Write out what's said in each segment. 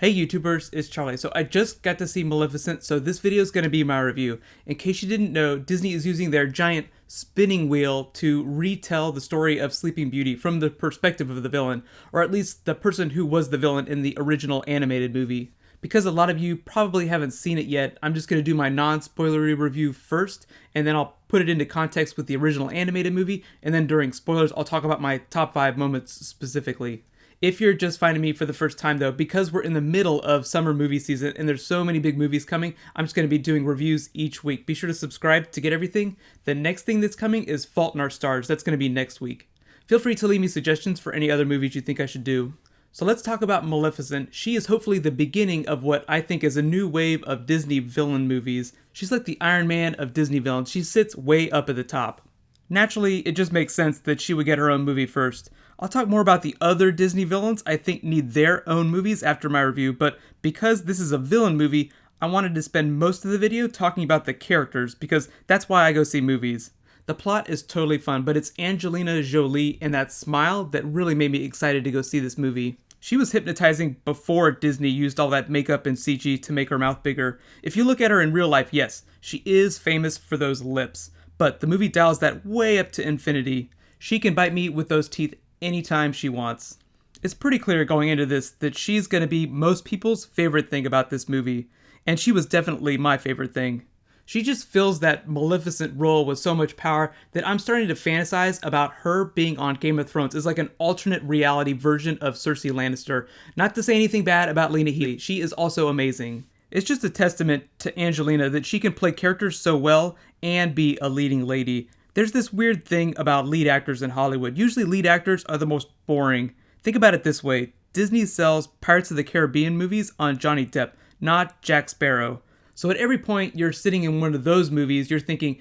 Hey YouTubers, it's Charlie. So I just got to see Maleficent, so this video is going to be my review. In case you didn't know, Disney is using their giant spinning wheel to retell the story of Sleeping Beauty from the perspective of the villain, or at least the person who was the villain in the original animated movie. Because a lot of you probably haven't seen it yet, I'm just going to do my non-spoilery review first, and then I'll put it into context with the original animated movie, and then during spoilers I'll talk about my top 5 moments specifically. If you're just finding me for the first time though, because we're in the middle of summer movie season and there's so many big movies coming, I'm just going to be doing reviews each week. Be sure to subscribe to get everything. The next thing that's coming is Fault in Our Stars. That's going to be next week. Feel free to leave me suggestions for any other movies you think I should do. So let's talk about Maleficent. She is hopefully the beginning of what I think is a new wave of Disney villain movies. She's like the Iron Man of Disney villains. She sits way up at the top. Naturally, it just makes sense that she would get her own movie first. I'll talk more about the other Disney villains I think need their own movies after my review, but because this is a villain movie, I wanted to spend most of the video talking about the characters because that's why I go see movies. The plot is totally fun, but it's Angelina Jolie and that smile that really made me excited to go see this movie. She was hypnotizing before Disney used all that makeup and CG to make her mouth bigger. If you look at her in real life, yes, she is famous for those lips, but the movie dials that way up to infinity. She can bite me with those teeth anytime she wants. It's pretty clear going into this that she's going to be most people's favorite thing about this movie, and she was definitely my favorite thing. She just fills that Maleficent role with so much power that I'm starting to fantasize about her being on Game of Thrones as like an alternate reality version of Cersei Lannister. Not to say anything bad about Lena Headey, she is also amazing. It's just a testament to Angelina that she can play characters so well and be a leading lady. There's this weird thing about lead actors in Hollywood. Usually lead actors are the most boring. Think about it this way. Disney sells Pirates of the Caribbean movies on Johnny Depp, not Jack Sparrow. So at every point you're sitting in one of those movies, you're thinking,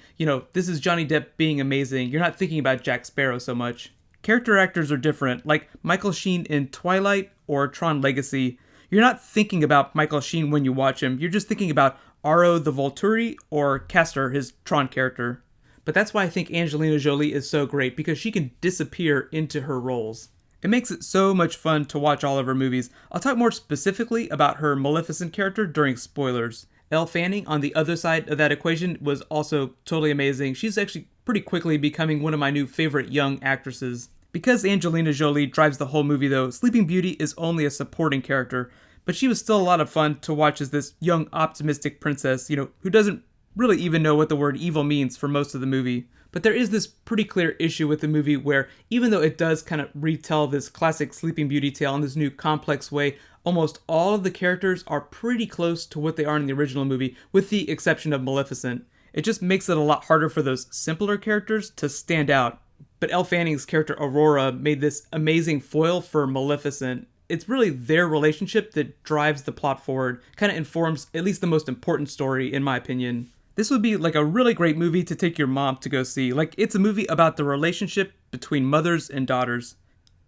this is Johnny Depp being amazing. You're not thinking about Jack Sparrow so much. Character actors are different, like Michael Sheen in Twilight or Tron Legacy. You're not thinking about Michael Sheen when you watch him. You're just thinking about Aro the Volturi or Castor, his Tron character. But that's why I think Angelina Jolie is so great, because she can disappear into her roles. It makes it so much fun to watch all of her movies. I'll talk more specifically about her Maleficent character during spoilers. Elle Fanning on the other side of that equation was also totally amazing. She's actually pretty quickly becoming one of my new favorite young actresses. Because Angelina Jolie drives the whole movie though, Sleeping Beauty is only a supporting character, but she was still a lot of fun to watch as this young optimistic princess, who doesn't really even know what the word evil means for most of the movie. But there is this pretty clear issue with the movie where, even though it does kind of retell this classic Sleeping Beauty tale in this new complex way, almost all of the characters are pretty close to what they are in the original movie, with the exception of Maleficent. It just makes it a lot harder for those simpler characters to stand out. But Elle Fanning's character Aurora made this amazing foil for Maleficent. It's really their relationship that drives the plot forward, kind of informs at least the most important story, in my opinion. This would be like a really great movie to take your mom to go see. Like, it's a movie about the relationship between mothers and daughters.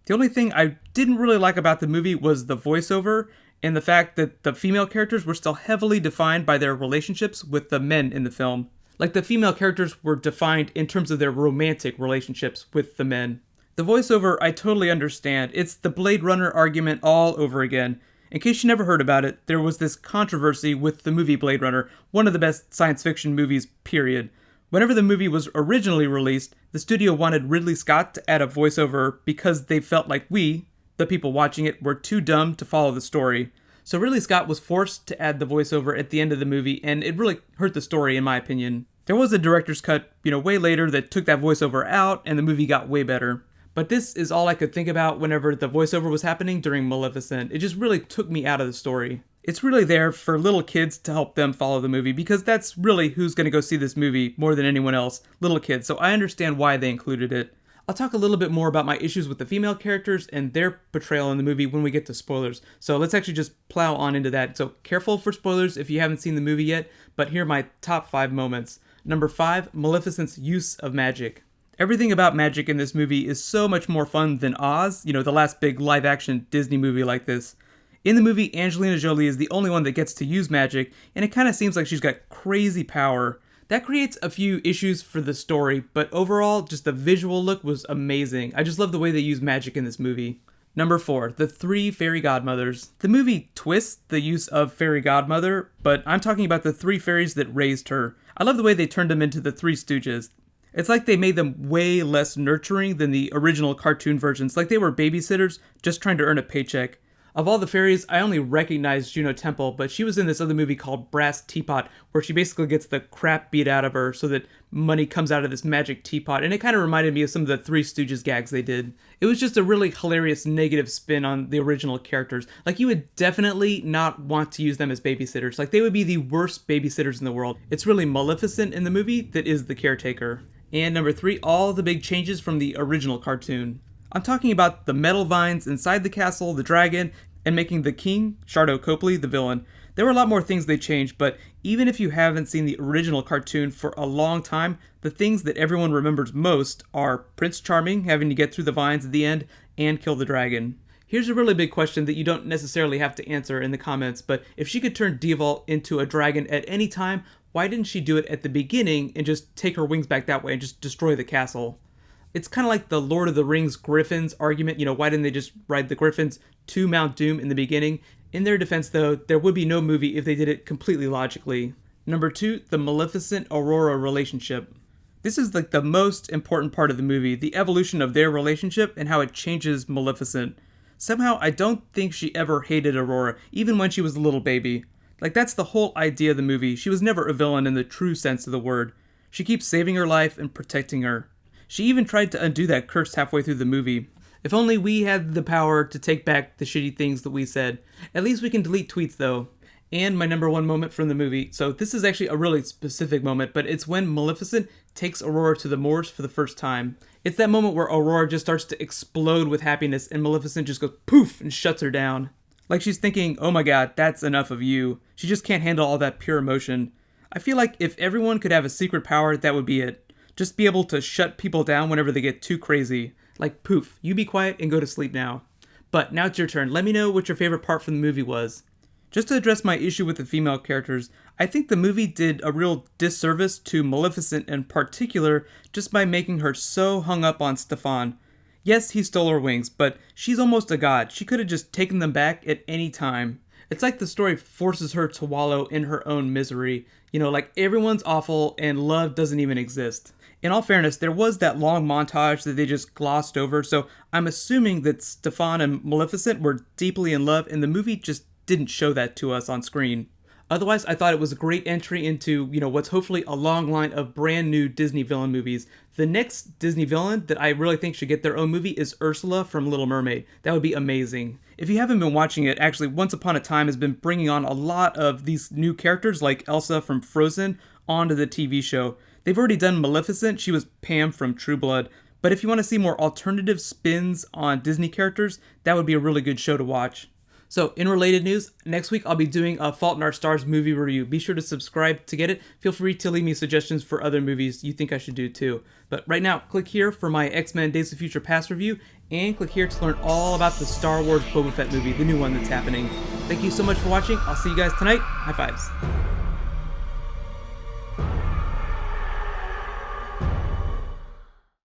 The only thing I didn't really like about the movie was the voiceover and the fact that the female characters were still heavily defined by their relationships with the men in the film. Like, the female characters were defined in terms of their romantic relationships with the men. The voiceover, I totally understand. It's the Blade Runner argument all over again. In case you never heard about it, there was this controversy with the movie Blade Runner, one of the best science fiction movies, period. Whenever the movie was originally released, the studio wanted Ridley Scott to add a voiceover because they felt like we, the people watching it, were too dumb to follow the story. So Ridley Scott was forced to add the voiceover at the end of the movie, and it really hurt the story in my opinion. There was a director's cut, way later that took that voiceover out, and the movie got way better. But this is all I could think about whenever the voiceover was happening during Maleficent. It just really took me out of the story. It's really there for little kids to help them follow the movie, because that's really who's going to go see this movie more than anyone else, little kids. So I understand why they included it. I'll talk a little bit more about my issues with the female characters and their portrayal in the movie when we get to spoilers. So let's actually just plow on into that. So careful for spoilers if you haven't seen the movie yet, but here are my top 5 moments. Number 5, Maleficent's use of magic. Everything about magic in this movie is so much more fun than Oz, the last big live-action Disney movie like this. In the movie, Angelina Jolie is the only one that gets to use magic, and it kind of seems like she's got crazy power. That creates a few issues for the story, but overall, just the visual look was amazing. I just love the way they use magic in this movie. Number 4, the three fairy godmothers. The movie twists the use of fairy godmother, but I'm talking about the three fairies that raised her. I love the way they turned them into the Three Stooges. It's like they made them way less nurturing than the original cartoon versions, like they were babysitters just trying to earn a paycheck. Of all the fairies, I only recognized Juno Temple, but she was in this other movie called Brass Teapot, where she basically gets the crap beat out of her so that money comes out of this magic teapot, and it kind of reminded me of some of the Three Stooges gags they did. It was just a really hilarious negative spin on the original characters. Like, you would definitely not want to use them as babysitters. Like, they would be the worst babysitters in the world. It's really Maleficent in the movie that is the caretaker. And number 3, all the big changes from the original cartoon. I'm talking about the metal vines inside the castle, the dragon, and making the king, Shardo Copley, the villain. There were a lot more things they changed, but even if you haven't seen the original cartoon for a long time, the things that everyone remembers most are Prince Charming having to get through the vines at the end and kill the dragon. Here's a really big question that you don't necessarily have to answer in the comments, but if she could turn Deval into a dragon at any time, why didn't she do it at the beginning and just take her wings back that way and just destroy the castle? It's kind of like the Lord of the Rings Griffins argument. Why didn't they just ride the Griffins to Mount Doom in the beginning? In their defense, though, there would be no movie if they did it completely logically. Number 2, the Maleficent-Aurora relationship. This is like the most important part of the movie, the evolution of their relationship and how it changes Maleficent. Somehow, I don't think she ever hated Aurora, even when she was a little baby. Like, that's the whole idea of the movie. She was never a villain in the true sense of the word. She keeps saving her life and protecting her. She even tried to undo that curse halfway through the movie. If only we had the power to take back the shitty things that we said. At least we can delete tweets, though. And my number 1 moment from the movie. So this is actually a really specific moment, but it's when Maleficent takes Aurora to the moors for the first time. It's that moment where Aurora just starts to explode with happiness and Maleficent just goes poof and shuts her down. Like she's thinking, oh my god, that's enough of you. She just can't handle all that pure emotion. I feel like if everyone could have a secret power, that would be it. Just be able to shut people down whenever they get too crazy. Like, poof, you be quiet and go to sleep now. But now it's your turn. Let me know what your favorite part from the movie was. Just to address my issue with the female characters, I think the movie did a real disservice to Maleficent in particular just by making her so hung up on Stefan. Yes, he stole her wings, but she's almost a god. She could have just taken them back at any time. It's like the story forces her to wallow in her own misery. Like everyone's awful and love doesn't even exist. In all fairness, there was that long montage that they just glossed over, so I'm assuming that Stefan and Maleficent were deeply in love, and the movie just didn't show that to us on screen. Otherwise, I thought it was a great entry into, what's hopefully a long line of brand new Disney villain movies. The next Disney villain that I really think should get their own movie is Ursula from Little Mermaid. That would be amazing. If you haven't been watching it, actually, Once Upon a Time has been bringing on a lot of these new characters like Elsa from Frozen onto the TV show. They've already done Maleficent, she was Pam from True Blood, but if you want to see more alternative spins on Disney characters, that would be a really good show to watch. So, in related news, next week I'll be doing a Fault in Our Stars movie review. Be sure to subscribe to get it. Feel free to leave me suggestions for other movies you think I should do too. But right now, click here for my X-Men Days of Future Past review, and click here to learn all about the Star Wars Boba Fett movie, the new one that's happening. Thank you so much for watching. I'll see you guys tonight. High fives.